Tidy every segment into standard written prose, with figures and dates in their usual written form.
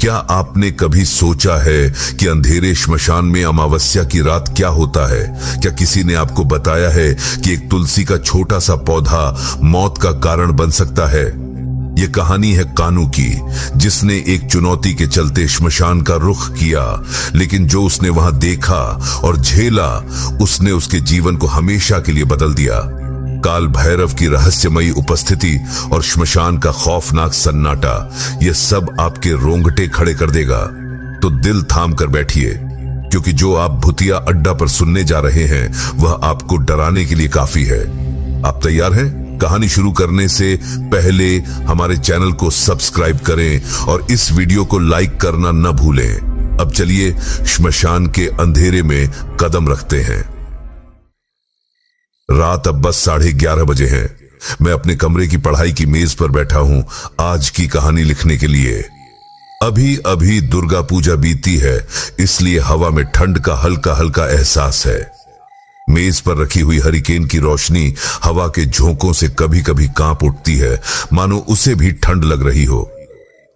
क्या आपने कभी सोचा है कि अंधेरे श्मशान में अमावस्या की रात क्या होता है? क्या किसी ने आपको बताया है कि एक तुलसी का छोटा सा पौधा मौत का कारण बन सकता है? ये कहानी है कानू की, जिसने एक चुनौती के चलते श्मशान का रुख किया, लेकिन जो उसने वहां देखा और झेला, उसने उसके जीवन को हमेशा के लिए बदल दिया। काल भैरव की रहस्यमयी उपस्थिति और श्मशान का खौफनाक सन्नाटा, यह सब आपके रोंगटे खड़े कर देगा। तो दिल थाम कर बैठिए, क्योंकि जो आप भूतिया अड्डा पर सुनने जा रहे हैं वह आपको डराने के लिए काफी है। आप तैयार हैं? कहानी शुरू करने से पहले हमारे चैनल को सब्सक्राइब करें और इस वीडियो को लाइक करना न भूलें। अब चलिए श्मशान के अंधेरे में कदम रखते हैं। रात अब बस 11:30 बजे है। मैं अपने कमरे की पढ़ाई की मेज पर बैठा हूं आज की कहानी लिखने के लिए। अभी अभी दुर्गा पूजा बीती है, इसलिए हवा में ठंड का हल्का हल्का एहसास है। मेज पर रखी हुई हरिकेन की रोशनी हवा के झोंकों से कभी कभी कांप उठती है, मानो उसे भी ठंड लग रही हो।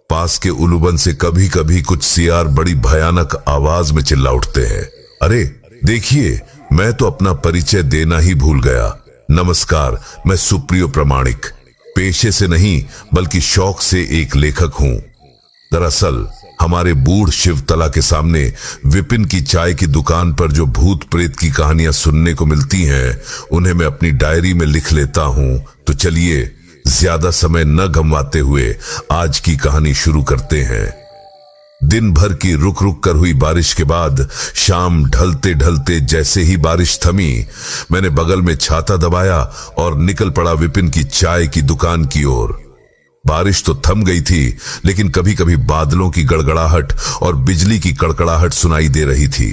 पास के उलूबन से कभी कभी कुछ सियार बड़ी भयानक आवाज में चिल्ला उठते हैं। अरे देखिए, मैं तो अपना परिचय देना ही भूल गया। नमस्कार, मैं सुप्रियो प्रमाणिक। पेशे से नहीं बल्कि शौक से एक लेखक हूं। दरअसल हमारे बूढ़ शिवतला के सामने विपिन की चाय की दुकान पर जो भूत प्रेत की कहानियां सुनने को मिलती हैं, उन्हें मैं अपनी डायरी में लिख लेता हूं। तो चलिए ज्यादा समय न गंवाते हुए आज की कहानी शुरू करते हैं। दिन भर की रुक रुक कर हुई बारिश के बाद शाम ढलते ढलते जैसे ही बारिश थमी, मैंने बगल में छाता दबाया और निकल पड़ा विपिन की चाय की दुकान की ओर। बारिश तो थम गई थी, लेकिन कभी कभी बादलों की गड़गड़ाहट और बिजली की कड़कड़ाहट सुनाई दे रही थी।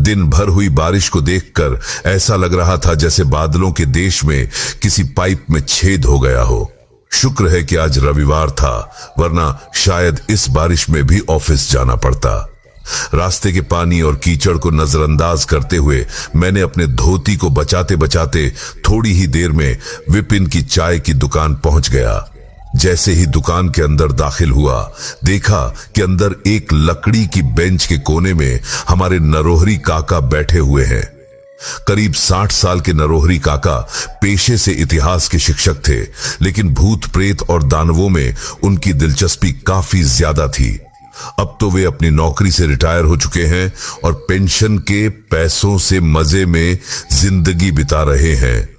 दिन भर हुई बारिश को देखकर ऐसा लग रहा था जैसे बादलों के देश में किसी पाइप में छेद हो गया हो। शुक्र है कि आज रविवार था, वरना शायद इस बारिश में भी ऑफिस जाना पड़ता। रास्ते के पानी और कीचड़ को नजरअंदाज करते हुए मैंने अपने धोती को बचाते बचाते थोड़ी ही देर में विपिन की चाय की दुकान पहुंच गया। जैसे ही दुकान के अंदर दाखिल हुआ, देखा कि अंदर एक लकड़ी की बेंच के कोने में हमारे नरोहरी काका बैठे हुए हैं। करीब 60 साल के नरोहरी काका पेशे से इतिहास के शिक्षक थे, लेकिन भूत प्रेत और दानवों में उनकी दिलचस्पी काफी ज्यादा थी। अब तो वे अपनी नौकरी से रिटायर हो चुके हैं और पेंशन के पैसों से मजे में जिंदगी बिता रहे हैं।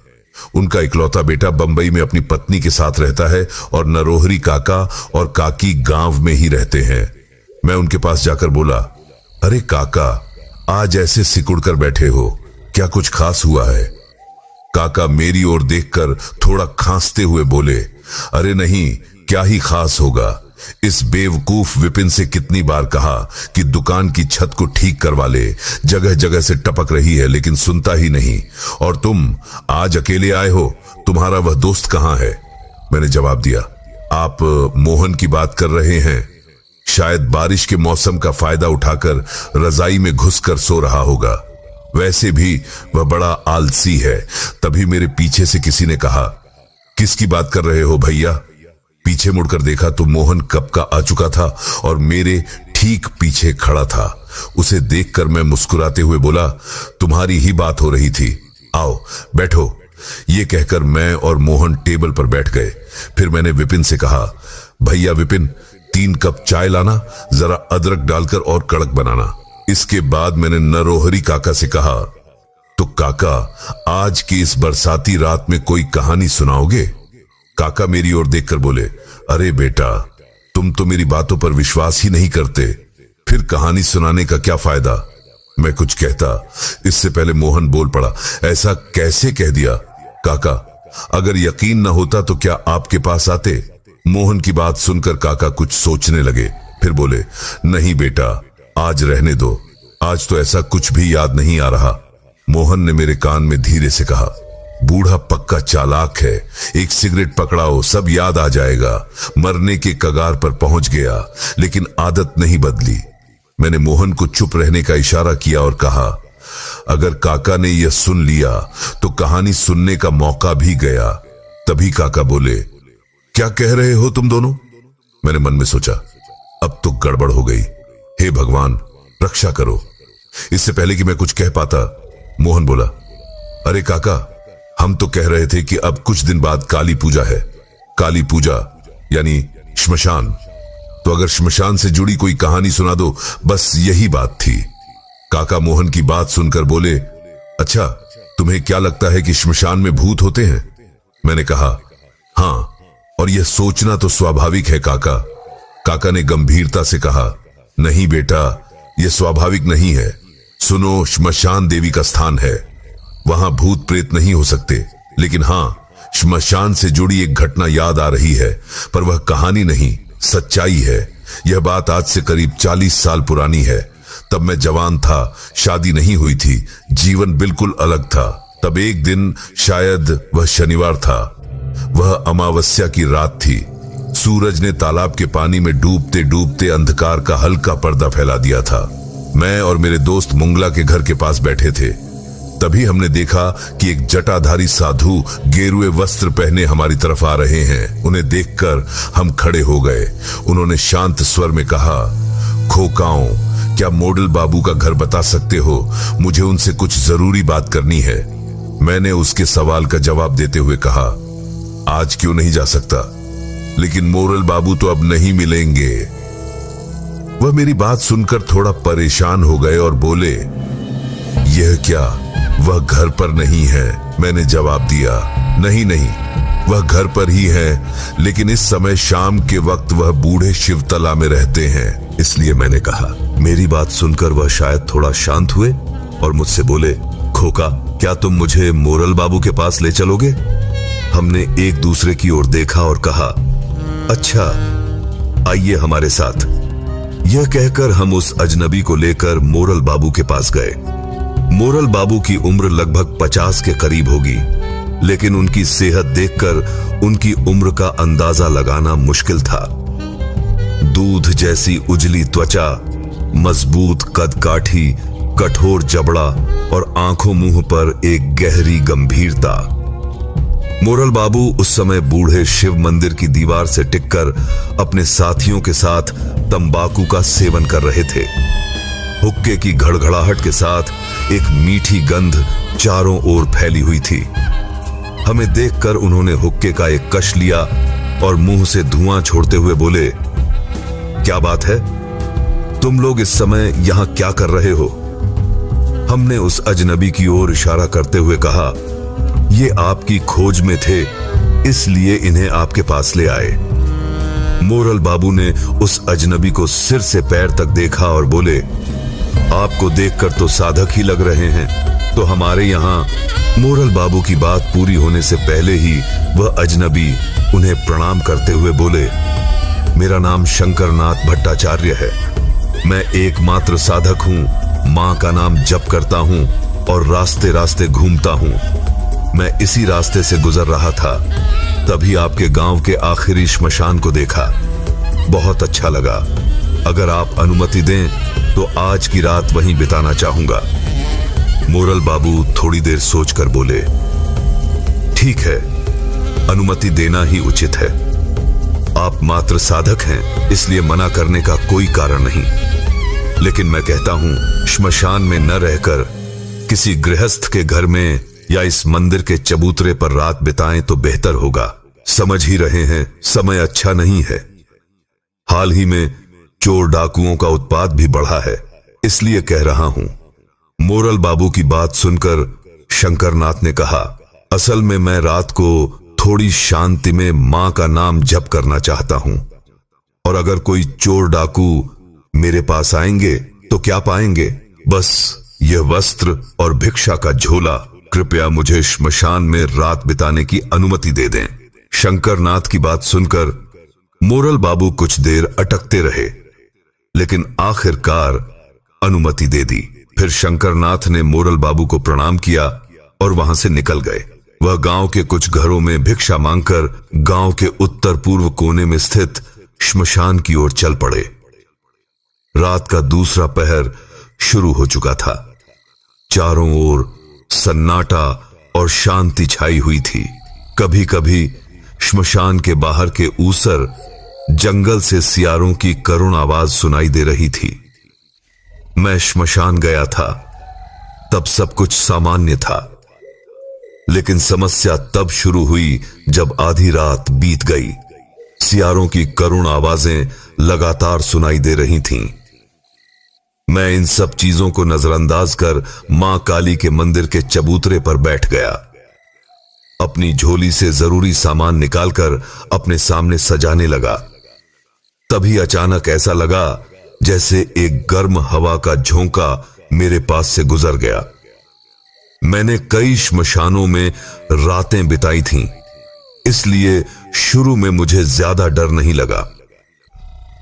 उनका इकलौता बेटा बंबई में अपनी पत्नी के साथ रहता है और नरोहरी काका और काकी गांव में ही रहते हैं। मैं उनके पास जाकर बोला, अरे काका, आज ऐसे सिकुड़ कर बैठे हो, क्या कुछ खास हुआ है? काका मेरी ओर देखकर थोड़ा खांसते हुए बोले, अरे नहीं, क्या ही खास होगा। इस बेवकूफ विपिन से कितनी बार कहा कि दुकान की छत को ठीक करवा ले, जगह जगह से टपक रही है, लेकिन सुनता ही नहीं। और तुम आज अकेले आए हो, तुम्हारा वह दोस्त कहां है? मैंने जवाब दिया, आप मोहन की बात कर रहे हैं। शायद बारिश के मौसम का फायदा उठाकर रजाई में घुसकर सो रहा होगा। वैसे भी वह बड़ा आलसी है। तभी मेरे पीछे से किसी ने कहा, किसकी बात कर रहे हो भैया? पीछे मुड़कर देखा तो मोहन कब का आ चुका था और मेरे ठीक पीछे खड़ा था। उसे देखकर मैं मुस्कुराते हुए बोला, तुम्हारी ही बात हो रही थी, आओ बैठो। ये कहकर मैं और मोहन टेबल पर बैठ गए। फिर मैंने विपिन से कहा, भैया विपिन, 3 कप चाय लाना, जरा अदरक डालकर और कड़क बनाना। इसके बाद मैंने नरोहरी काका से कहा, तो काका, आज की इस बरसाती रात में कोई कहानी सुनाओगे? काका मेरी ओर देखकर बोले, अरे बेटा, तुम तो मेरी बातों पर विश्वास ही नहीं करते, फिर कहानी सुनाने का क्या फायदा? मैं कुछ कहता, इससे पहले मोहन बोल पड़ा, ऐसा कैसे कह दिया? काका, अगर यकीन न होता तो क्या आपके पास आते? मोहन की बात सुनकर काका कुछ सोचने लगे, फिर बोले, नहीं बेटा, आज रहने दो, आज तो ऐसा कुछ भी याद नहीं आ रहा। मोहन ने मेरे कान में धीरे से कहा, बूढ़ा पक्का चालाक है, एक सिगरेट पकड़ाओ, सब याद आ जाएगा। मरने के कगार पर पहुंच गया, लेकिन आदत नहीं बदली। मैंने मोहन को चुप रहने का इशारा किया और कहा, अगर काका ने यह सुन लिया तो कहानी सुनने का मौका भी गया। तभी काका बोले, क्या कह रहे हो तुम दोनों? मैंने मन में सोचा, अब तो गड़बड़ हो गई। हे भगवान, रक्षा करो। इससे पहले कि मैं कुछ कह पाता, मोहन बोला, अरे काका, हम तो कह रहे थे कि अब कुछ दिन बाद काली पूजा है। काली पूजा यानी श्मशान। तो अगर श्मशान से जुड़ी कोई कहानी सुना दो, बस यही बात थी। काका मोहन की बात सुनकर बोले, अच्छा, तुम्हें क्या लगता है कि श्मशान में भूत होते हैं? मैंने कहा, हां, और यह सोचना तो स्वाभाविक है काका। काका ने गंभीरता से कहा, नहीं बेटा, यह स्वाभाविक नहीं है। सुनो, श्मशान देवी का स्थान है, वहां भूत प्रेत नहीं हो सकते। लेकिन हां, श्मशान से जुड़ी एक घटना याद आ रही है, पर वह कहानी नहीं, सच्चाई है। यह बात आज से करीब 40 साल पुरानी है। तब मैं जवान था, शादी नहीं हुई थी, जीवन बिल्कुल अलग था। तब एक दिन, शायद वह शनिवार था, वह अमावस्या की रात थी। सूरज ने तालाब के पानी में डूबते डूबते अंधकार का हल्का पर्दा फैला दिया था। मैं और मेरे दोस्त मुंगला के घर के पास बैठे थे। तभी हमने देखा कि एक जटाधारी साधु गेरुए वस्त्र पहने हमारी तरफ आ रहे हैं। उन्हें देखकर हम खड़े हो गए। उन्होंने शांत स्वर में कहा, खोकाओं, क्या मोडल बाबू का घर बता सकते हो? मुझे उनसे कुछ जरूरी बात करनी है। मैंने उसके सवाल का जवाब देते हुए कहा, आज क्यों नहीं जा सकता? लेकिन मोरल बाबू तो अब नहीं मिलेंगे। वह मेरी बात सुनकर थोड़ा परेशान हो गए और बोले, यह क्या, वह घर पर नहीं है? मैंने जवाब दिया, नहीं नहीं, वह घर पर ही है, लेकिन इस समय शाम के वक्त वह बूढ़े शिवतला में रहते हैं। इसलिए मैंने कहा। मेरी बात सुनकर वह शायद थोड़ा शांत हुए और मुझसे बोले, खोका, क्या तुम मुझे मोरल बाबू के पास ले चलोगे? हमने एक दूसरे की ओर देखा और कहा, अच्छा, आइए हमारे साथ। यह कहकर हम उस अजनबी को लेकर मोरल बाबू के पास गए। मोरल बाबू की उम्र लगभग 50 के करीब होगी, लेकिन उनकी सेहत देखकर उनकी उम्र का अंदाजा लगाना मुश्किल था। दूध जैसी उजली त्वचा, मजबूत कदकाठी, कठोर जबड़ा और आंखों मुंह पर एक गहरी गंभीरता। मोरल बाबू उस समय बूढ़े शिव मंदिर की दीवार से टिककर अपने साथियों के साथ तंबाकू का सेवन कर रहे थे। हुक्के की घड़घड़ाहट के साथ एक मीठी गंध चारों ओर फैली हुई थी। हमें देखकर उन्होंने हुक्के का एक कश लिया और मुंह से धुआं छोड़ते हुए बोले, क्या बात है, तुम लोग इस समय यहां क्या कर रहे हो? हमने उस अजनबी की ओर इशारा करते हुए कहा, ये आपकी खोज में थे, इसलिए इन्हें आपके पास ले आए। मोरल बाबू ने उस अजनबी को सिर से पैर तक देखा और बोले, आपको देखकर तो साधक ही लग रहे हैं। तो हमारे यहाँ मोरल बाबू की बात पूरी होने से पहले ही वह अजनबी उन्हें प्रणाम करते हुए बोले, मेरा नाम शंकरनाथ भट्टाचार्य है। मैं एकमात्र साधक हूँ, माँ का नाम जप करता हूँ और रास्ते रास्ते घूमता हूँ। मैं इसी रास्ते से गुजर रहा था, तभी आपके गांव के आखिरी श्मशान को देखा। बहुत अच्छा लगा। अगर आप अनुमति दें तो आज की रात वहीं बिताना चाहूंगा। मोरल बाबू थोड़ी देर सोचकर बोले, ठीक है, अनुमति देना ही उचित है। आप मात्र साधक हैं, इसलिए मना करने का कोई कारण नहीं। लेकिन मैं कहता हूं, श्मशान में न रहकर किसी गृहस्थ के घर में या इस मंदिर के चबूतरे पर रात बिताएं तो बेहतर होगा। समझ ही रहे हैं, समय अच्छा नहीं है। हाल ही में चोर डाकुओं का उत्पात भी बढ़ा है, इसलिए कह रहा हूं। मोरल बाबू की बात सुनकर शंकरनाथ ने कहा, असल में मैं रात को थोड़ी शांति में मां का नाम जप करना चाहता हूं, और अगर कोई चोर डाकू मेरे पास आएंगे तो क्या पाएंगे? बस यह वस्त्र और भिक्षा का झोला। कृपया मुझे श्मशान में रात बिताने की अनुमति दे दें। शंकरनाथ की बात सुनकर मोरल बाबू कुछ देर अटकते रहे, लेकिन आखिरकार अनुमति दे दी। फिर शंकरनाथ ने मोरल बाबू को प्रणाम किया और वहां से निकल गए। वह गांव के कुछ घरों में भिक्षा मांगकर गांव के उत्तर पूर्व कोने में स्थित श्मशान की ओर चल पड़े। रात का दूसरा पहर शुरू हो चुका था। चारों ओर सन्नाटा और शांति छाई हुई थी। कभी कभी श्मशान के बाहर के ऊसर जंगल से सियारों की करुण आवाज सुनाई दे रही थी। मैं श्मशान गया था, तब सब कुछ सामान्य था, लेकिन समस्या तब शुरू हुई जब आधी रात बीत गई। सियारों की करुण आवाजें लगातार सुनाई दे रही थीं। मैं इन सब चीजों को नजरअंदाज कर मां काली के मंदिर के चबूतरे पर बैठ गया। अपनी झोली से जरूरी सामान निकालकर अपने सामने सजाने लगा। तभी अचानक ऐसा लगा जैसे एक गर्म हवा का झोंका मेरे पास से गुजर गया। मैंने कई श्मशानों में रातें बिताई थीं, इसलिए शुरू में मुझे ज्यादा डर नहीं लगा,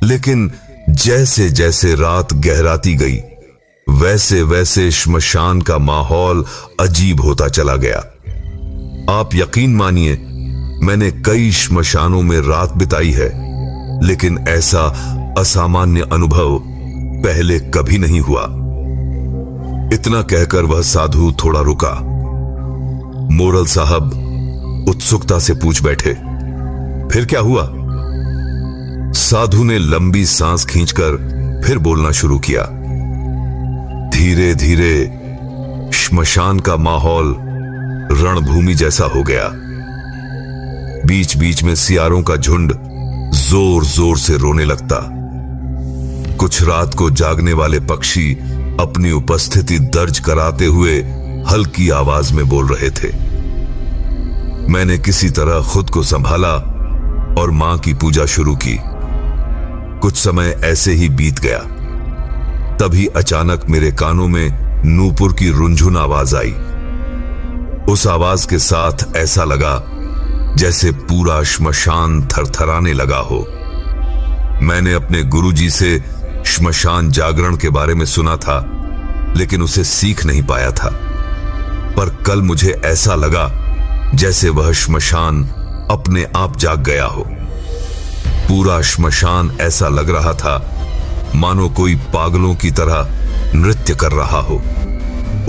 लेकिन जैसे जैसे रात गहराती गई वैसे वैसे श्मशान का माहौल अजीब होता चला गया। आप यकीन मानिए, मैंने कई श्मशानों में रात बिताई है, लेकिन ऐसा असामान्य अनुभव पहले कभी नहीं हुआ। इतना कहकर वह साधु थोड़ा रुका। मोरल साहब उत्सुकता से पूछ बैठे, फिर क्या हुआ? साधु ने लंबी सांस खींचकर फिर बोलना शुरू किया। धीरे धीरे श्मशान का माहौल रणभूमि जैसा हो गया। बीच बीच में सियारों का झुंड जोर जोर से रोने लगता। कुछ रात को जागने वाले पक्षी अपनी उपस्थिति दर्ज कराते हुए हल्की आवाज में बोल रहे थे। मैंने किसी तरह खुद को संभाला और मां की पूजा शुरू की। कुछ समय ऐसे ही बीत गया। तभी अचानक मेरे कानों में नूपुर की रुंझुन आवाज आई। उस आवाज के साथ ऐसा लगा जैसे पूरा श्मशान थरथराने लगा हो। मैंने अपने गुरुजी से श्मशान जागरण के बारे में सुना था, लेकिन उसे सीख नहीं पाया था। पर कल मुझे ऐसा लगा जैसे वह श्मशान अपने आप जाग गया हो। पूरा श्मशान ऐसा लग रहा था मानो कोई पागलों की तरह नृत्य कर रहा हो।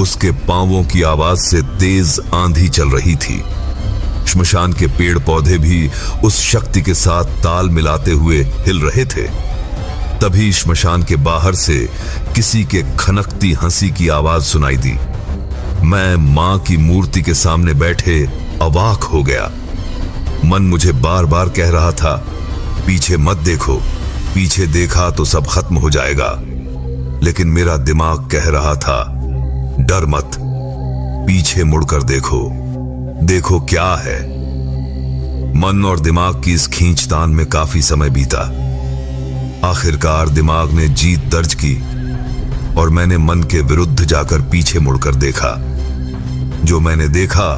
उसके पांवों की आवाज से तेज आंधी चल रही थी। श्मशान के पेड़ पौधे भी उस शक्ति के साथ ताल मिलाते हुए हिल रहे थे। तभी श्मशान के बाहर से किसी के खनकती हंसी की आवाज सुनाई दी। मैं मां की मूर्ति के सामने बैठे अवाक हो गया। मन मुझे बार बार कह रहा था, पीछे मत देखो, पीछे देखा तो सब खत्म हो जाएगा। लेकिन मेरा दिमाग कह रहा था, डर मत, पीछे मुड़कर देखो, देखो क्या है। मन और दिमाग की इस खींचतान में काफी समय बीता। आखिरकार दिमाग ने जीत दर्ज की और मैंने मन के विरुद्ध जाकर पीछे मुड़कर देखा। जो मैंने देखा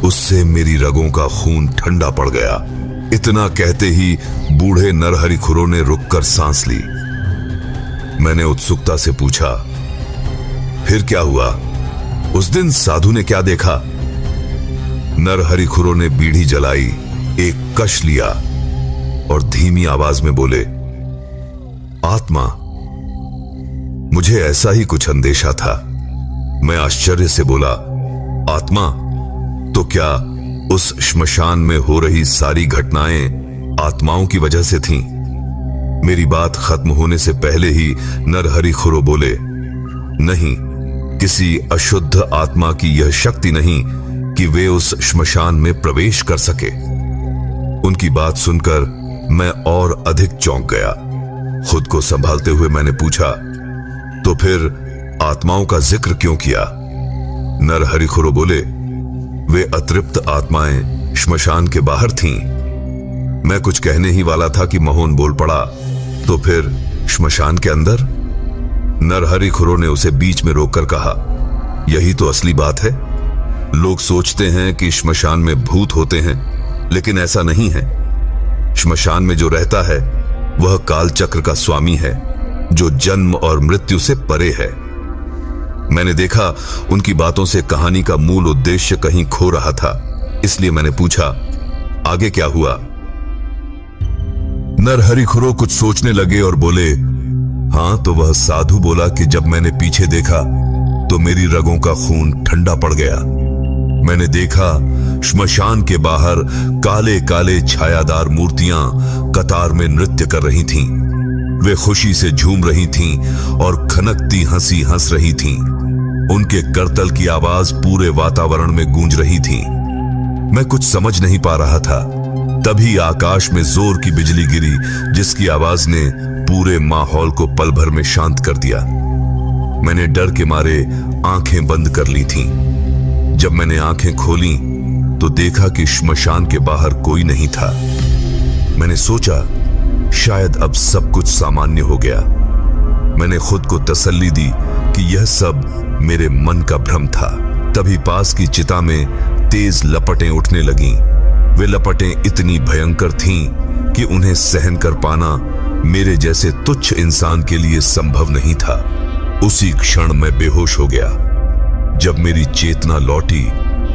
उससे मेरी रगों का खून ठंडा पड़ गया। इतना कहते ही बूढ़े नरहरि खुरो ने रुककर सांस ली। मैंने उत्सुकता से पूछा, फिर क्या हुआ? उस दिन साधु ने क्या देखा? नरहरि खुरो ने बीड़ी जलाई, एक कश लिया और धीमी आवाज में बोले, आत्मा। मुझे ऐसा ही कुछ अंदेशा था। मैं आश्चर्य से बोला, आत्मा? तो क्या उस श्मशान में हो रही सारी घटनाएं आत्माओं की वजह से थीं? मेरी बात खत्म होने से पहले ही नरहरि खुरो बोले, नहीं, किसी अशुद्ध आत्मा की यह शक्ति नहीं कि वे उस श्मशान में प्रवेश कर सके। उनकी बात सुनकर मैं और अधिक चौंक गया। खुद को संभालते हुए मैंने पूछा, तो फिर आत्माओं का जिक्र क्यों किया? नरहरि खुरो बोले, वे अतृप्त आत्माएं श्मशान के बाहर थीं। मैं कुछ कहने ही वाला था कि मोहन बोल पड़ा, तो फिर श्मशान के अंदर? नरहरि खुरो ने उसे बीच में रोककर कहा, यही तो असली बात है। लोग सोचते हैं कि श्मशान में भूत होते हैं, लेकिन ऐसा नहीं है। श्मशान में जो रहता है वह कालचक्र का स्वामी है, जो जन्म और मृत्यु से परे है। मैंने देखा उनकी बातों से कहानी का मूल उद्देश्य कहीं खो रहा था, इसलिए मैंने पूछा, आगे क्या हुआ? नरहरि खुरो कुछ सोचने लगे और बोले, हां, तो वह साधु बोला कि जब मैंने पीछे देखा तो मेरी रगों का खून ठंडा पड़ गया। मैंने देखा श्मशान के बाहर काले काले छायादार मूर्तियां कतार में नृत्य कर रही थीं। वे खुशी से झूम रही थीं और खनकती हंसी हंस रही थीं। उनके करतल की आवाज पूरे वातावरण में गूंज रही थी। मैं कुछ समझ नहीं पा रहा था। तभी आकाश में जोर की बिजली गिरी, जिसकी आवाज ने पूरे माहौल को पल भर में शांत कर दिया। मैंने डर के मारे आंखें बंद कर ली थीं। जब मैंने आंखें खोली तो देखा कि श्मशान के बाहर कोई नहीं था। मैंने सोचा शायद अब सब कुछ सामान्य हो गया। मैंने खुद को तसल्ली दी कि यह सब मेरे मन का भ्रम था। तभी पास की चिता में तेज लपटें उठने लगीं। वे लपटें इतनी भयंकर थीं कि उन्हें सहन कर पाना मेरे जैसे तुच्छ इंसान के लिए संभव नहीं था। उसी क्षण मैं बेहोश हो गया। जब मेरी चेतना लौटी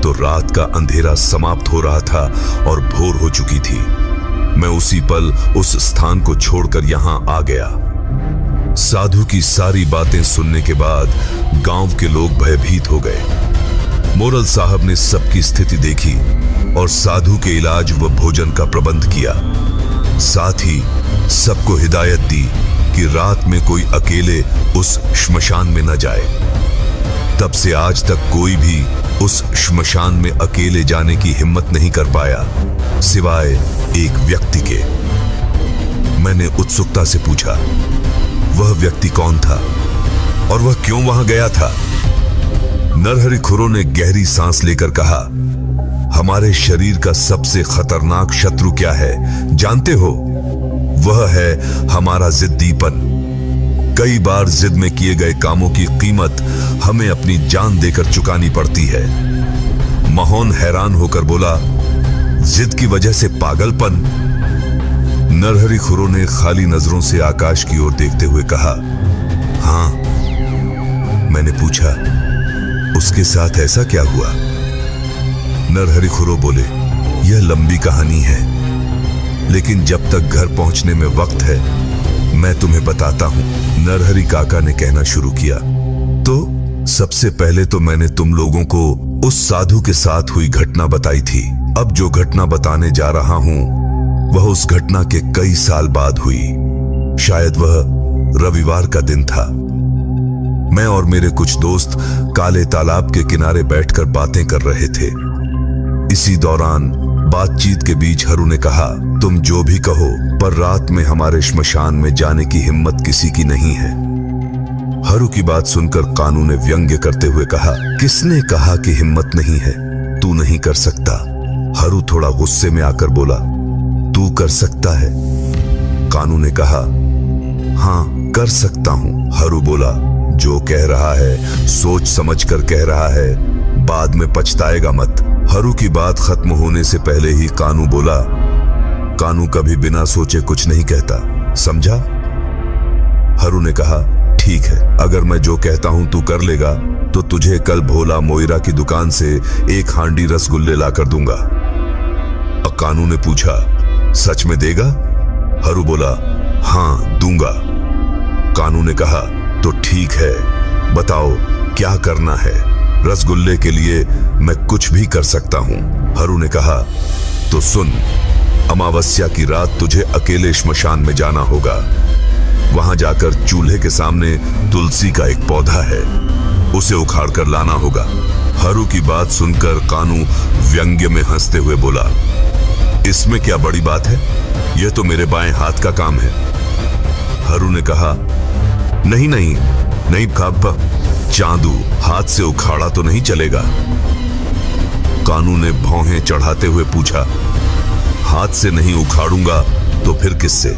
तो रात का अंधेरा समाप्त हो रहा था और भोर हो चुकी थी। मैं उसी पल उस स्थान को छोड़कर यहां आ गया। साधु की सारी बातें सुनने के बाद गांव के लोग भयभीत हो गए। मोरल साहब ने सबकी स्थिति देखी और साधु के इलाज व भोजन का प्रबंध किया। साथ ही सबको हिदायत दी कि रात में कोई अकेले उस श्मशान में न जाए। तब से आज तक कोई भी उस श्मशान में अकेले जाने की हिम्मत नहीं कर पाया, सिवाय एक व्यक्ति के। मैंने उत्सुकता से पूछा, वह व्यक्ति कौन था और वह क्यों वहां गया था? नरहरि खुरो ने गहरी सांस लेकर कहा, हमारे शरीर का सबसे खतरनाक शत्रु क्या है जानते हो? वह है हमारा जिद्दीपन। कई बार जिद में किए गए कामों की कीमत हमें अपनी जान देकर चुकानी पड़ती है। महोन हैरान होकर बोला, जिद की वजह से पागलपन? नरहरि खुरो ने खाली नजरों से आकाश की ओर देखते हुए कहा, हां। मैंने पूछा, उसके साथ ऐसा क्या हुआ? नरहरि खुरो बोले, यह लंबी कहानी है, लेकिन जब तक घर पहुंचने में वक्त है मैं तुम्हें बताता हूं। नरहरि काका ने कहना शुरू किया, तो सबसे पहले तो मैंने तुम लोगों को उस साधु के साथ हुई घटना बताई थी। अब जो घटना बताने जा रहा हूं वह उस घटना के कई साल बाद हुई। शायद वह रविवार का दिन था। मैं और मेरे कुछ दोस्त काले तालाब के किनारे बैठकर बातें कर रहे थे। इसी दौरान बातचीत के बीच हरू ने कहा, तुम जो भी कहो पर रात में हमारे श्मशान में जाने की हिम्मत किसी की नहीं है। हरू की बात सुनकर कानू ने व्यंग्य करते हुए कहा, किसने कहा कि हिम्मत नहीं है? तू नहीं कर सकता। हरू थोड़ा गुस्से में आकर बोला, तू कर सकता है? कानू ने कहा, हां कर सकता हूं। हरू बोला, जो कह रहा है सोच समझ कर कह रहा है, बाद में पछताएगा मत। हरू की बात खत्म होने से पहले ही कानू बोला, कानू कभी बिना सोचे कुछ नहीं कहता, समझा? हरू ने कहा, ठीक है, अगर मैं जो कहता हूं तू कर लेगा तो तुझे कल भोला मोइरा की दुकान से एक हांडी रसगुल्ले लाकर दूंगा। कानू ने पूछा, सच में देगा? हरू बोला, हां दूंगा। कानू ने कहा, तो ठीक है, बताओ क्या करना है? रसगुल्ले के लिए मैं कुछ भी कर सकता हूं। हरू ने कहा, तो सुन, अमावस्या की रात तुझे अकेले श्मशान में जाना होगा। वहां जाकर चूल्हे के सामने तुलसी का एक पौधा है, उसे उखाड़ कर लाना होगा। हरू की बात सुनकर कानू व्यंग्य में हंसते हुए बोला, इसमें क्या बड़ी बात है? यह तो मेरे बाएं हाथ का काम है। हरू ने कहा, नहीं नहीं नहीं काबा, चांदू हाथ से उखाड़ा तो नहीं चलेगा। कानू ने भौहें चढ़ाते हुए पूछा, हाथ से नहीं उखाड़ूंगा तो फिर किससे?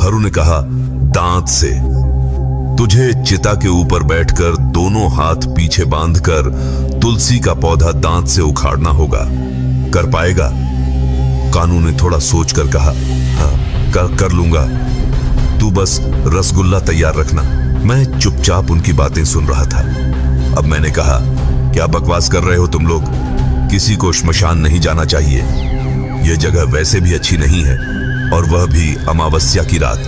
हरू ने कहा, दांत से। तुझे चिता के ऊपर बैठकर दोनों हाथ पीछे बांधकर तुलसी का पौधा दांत से उखाड़ना होगा। कर पाएगा? कानू ने थोड़ा सोचकर कहा, हाँ कर लूंगा, तू बस रसगुल्ला तैयार रखना। मैं चुपचाप उनकी बातें सुन रहा था। अब मैंने कहा, क्या बकवास कर रहे हो तुम लोग? किसी को श्मशान नहीं जाना चाहिए। यह जगह वैसे भी अच्छी नहीं है, और वह भी अमावस्या की रात।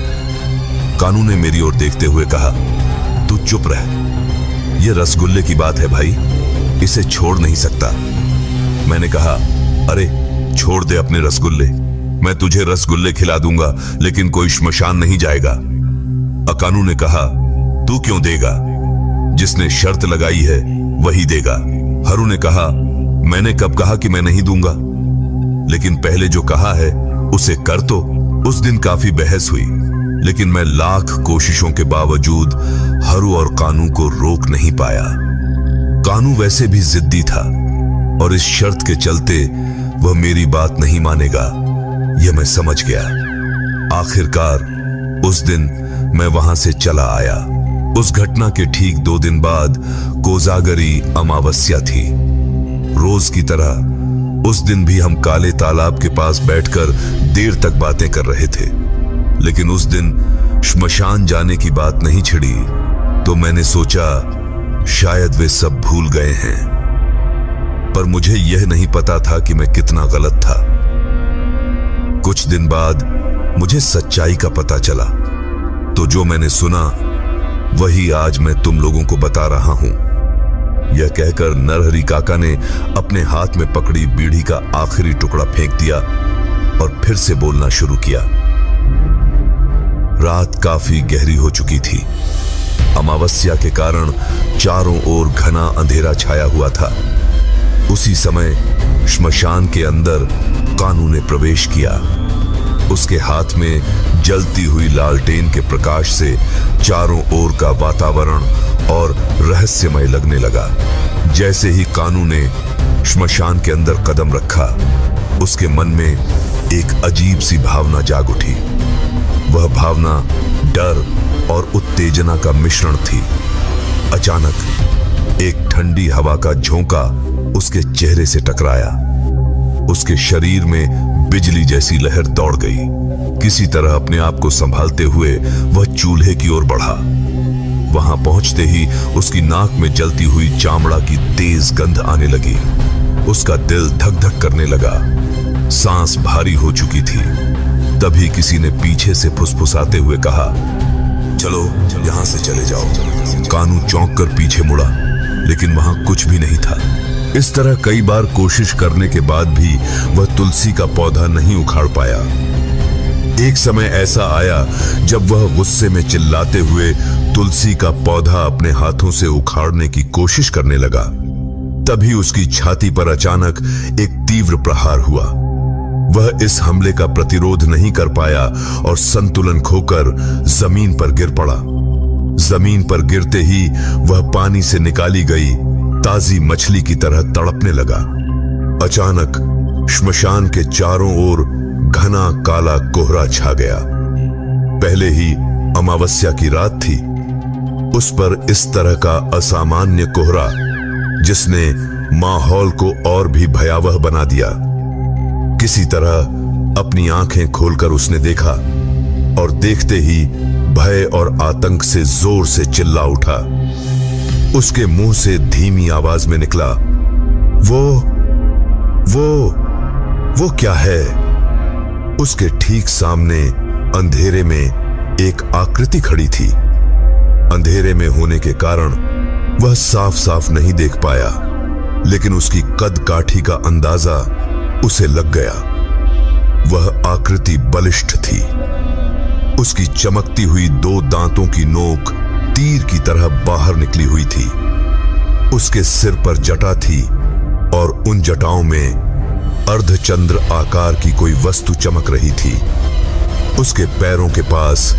कानू ने मेरी ओर देखते हुए कहा, तू चुप रह, यह रसगुल्ले की बात है भाई, इसे छोड़ नहीं सकता। मैंने कहा, अरे छोड़ दे अपने रसगुल्ले, मैं तुझे रसगुल्ले खिला दूंगा, लेकिन कोई श्मशान नहीं जाएगा। अकानू ने कहा, तू क्यों देगा? जिसने शर्त लगाई है वही देगा। हरू ने कहा, मैंने कब कहा कि मैं नहीं दूंगा? लेकिन पहले जो कहा है उसे कर। तो उस दिन काफी बहस हुई, लेकिन मैं लाख कोशिशों के बावजूद हरू और कानू को रोक नहीं पाया। कानू वैसे भी जिद्दी था और इस शर्त के चलते वह मेरी बात नहीं मानेगा, यह मैं समझ गया। आखिरकार उस दिन मैं वहां से चला आया। उस घटना के ठीक 2 दिन बाद कोजागरी अमावस्या थी। रोज की तरह उस दिन भी हम काले तालाब के पास बैठकर देर तक बातें कर रहे थे, लेकिन उस दिन श्मशान जाने की बात नहीं छिड़ी, तो मैंने सोचा शायद वे सब भूल गए हैं। पर मुझे यह नहीं पता था कि मैं कितना गलत था। कुछ दिन बाद मुझे सच्चाई का पता चला, तो जो मैंने सुना वही आज मैं तुम लोगों को बता रहा हूं। यह कहकर नरहरी काका ने अपने हाथ में पकड़ी बीड़ी का आखिरी टुकड़ा फेंक दिया और फिर से बोलना शुरू किया। रात काफी गहरी हो चुकी थी। अमावस्या के कारण चारों ओर घना अंधेरा छाया हुआ था। उसी समय श्मशान के अंदर कानू ने प्रवेश किया। उसके हाथ में जलती हुई लालटेन के प्रकाश से चारों ओर का वातावरण और रहस्यमय लगने लगा। जैसे ही कानू ने श्मशान के अंदर कदम रखा, उसके मन में एक अजीब सी भावना जाग उठी। वह भावना डर और उत्तेजना का मिश्रण थी। अचानक एक ठंडी हवा का झोंका उसके चेहरे से टकराया। उसके शरीर में बिजली जैसी लहर दौड़ गई। किसी तरह अपने आप को संभालते हुए वह चूल्हे की ओर बढ़ा। वहां पहुंचते ही उसकी नाक में जलती हुई चामड़ा की तेज गंध आने लगी। उसका दिल धक धक करने लगा। सांस भारी हो चुकी थी। तभी किसी ने पीछे से फुसफुसाते हुए कहा, चलो यहां से चले जाओ। कानू चौंक कर पीछे मुड़ा, लेकिन वहां कुछ भी नहीं था। इस तरह कई बार कोशिश करने के बाद भी वह तुलसी का पौधा नहीं उखाड़ पाया। एक समय ऐसा आया जब वह गुस्से में चिल्लाते हुए तुलसी का पौधा अपने हाथों से उखाड़ने की कोशिश करने लगा। तभी उसकी छाती पर अचानक एक तीव्र प्रहार हुआ। वह इस हमले का प्रतिरोध नहीं कर पाया और संतुलन खोकर जमीन पर गिर पड़ा। जमीन पर गिरते ही वह पानी से निकाली गई ताजी मछली की तरह तड़पने लगा। अचानक श्मशान के चारों ओर घना काला कोहरा छा गया। पहले ही अमावस्या की रात थी, उस पर इस तरह का असामान्य कोहरा जिसने माहौल को और भी भयावह बना दिया। किसी तरह अपनी आंखें खोलकर उसने देखा और देखते ही भय और आतंक से जोर से चिल्ला उठा। उसके मुंह से धीमी आवाज में निकला, वो क्या है? उसके ठीक सामने अंधेरे में एक आकृति खड़ी थी। अंधेरे में होने के कारण वह साफ साफ नहीं देख पाया, लेकिन उसकी कद काठी का अंदाजा उसे लग गया। वह आकृति बलिष्ठ थी। उसकी चमकती हुई 2 दांतों की नोक तीर की तरह बाहर निकली हुई थी। उसके सिर पर जटा थी और उन जटाओं में अर्धचंद्र आकार की कोई वस्तु चमक रही थी। उसके पैरों के पास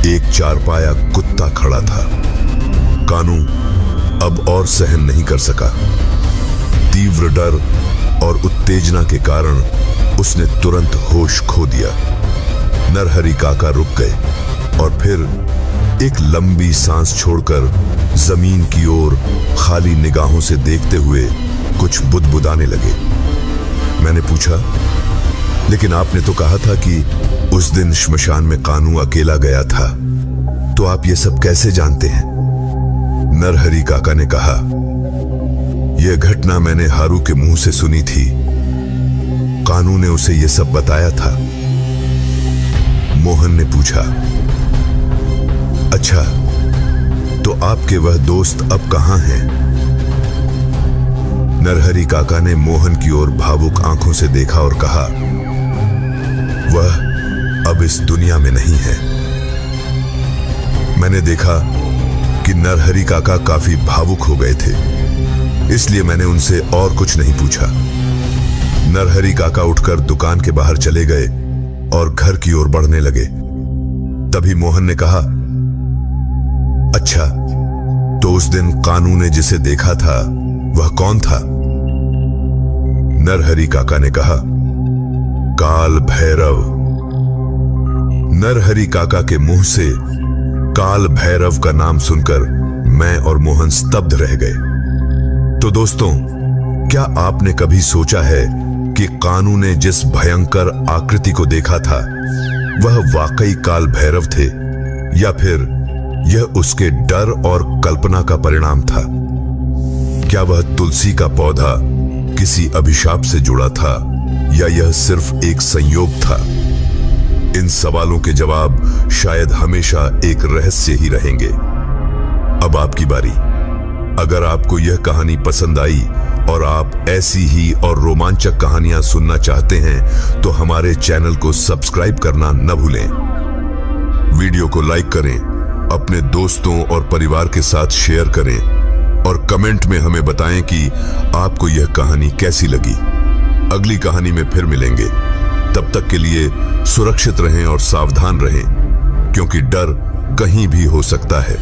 एक चारपाया कुत्ता खड़ा था। कानू अब और सहन नहीं कर सका। तीव्र डर और उत्तेजना के कारण उसने तुरंत होश खो दिया। नरहरी काका रुक गए और फिर एक लंबी सांस छोड़कर जमीन की ओर खाली निगाहों से देखते हुए कुछ बुदबुदाने लगे। मैंने पूछा, लेकिन आपने तो कहा था कि उस दिन श्मशान में कानू अकेला गया था, तो आप ये सब कैसे जानते हैं? नरहरी काका ने कहा, यह घटना मैंने हारू के मुंह से सुनी थी। कानू ने उसे यह सब बताया था। मोहन ने पूछा, अच्छा, तो आपके वह दोस्त अब कहां हैं? नरहरि काका ने मोहन की ओर भावुक आंखों से देखा और कहा, वह अब इस दुनिया में नहीं है। मैंने देखा कि नरहरि काका काफी भावुक हो गए थे, इसलिए मैंने उनसे और कुछ नहीं पूछा। नरहरि काका उठकर दुकान के बाहर चले गए और घर की ओर बढ़ने लगे। तभी मोहन ने कहा, अच्छा, तो उस दिन कानू ने जिसे देखा था वह कौन था? नरहरि काका ने कहा, काल भैरव। नरहरि काका के मुंह से काल भैरव का नाम सुनकर मैं और मोहन स्तब्ध रह गए। तो दोस्तों, क्या आपने कभी सोचा है कि कानू ने जिस भयंकर आकृति को देखा था वह वाकई काल भैरव थे, या फिर यह उसके डर और कल्पना का परिणाम था? क्या वह तुलसी का पौधा किसी अभिशाप से जुड़ा था, या यह सिर्फ एक संयोग था? इन सवालों के जवाब शायद हमेशा एक रहस्य ही रहेंगे। अब आपकी बारी। अगर आपको यह कहानी पसंद आई और आप ऐसी ही और रोमांचक कहानियां सुनना चाहते हैं तो हमारे चैनल को सब्सक्राइब करना न भूलें। वीडियो को लाइक करें, अपने दोस्तों और परिवार के साथ शेयर करें और कमेंट में हमें बताएं कि आपको यह कहानी कैसी लगी। अगली कहानी में फिर मिलेंगे। तब तक के लिए सुरक्षित रहें और सावधान रहें, क्योंकि डर कहीं भी हो सकता है।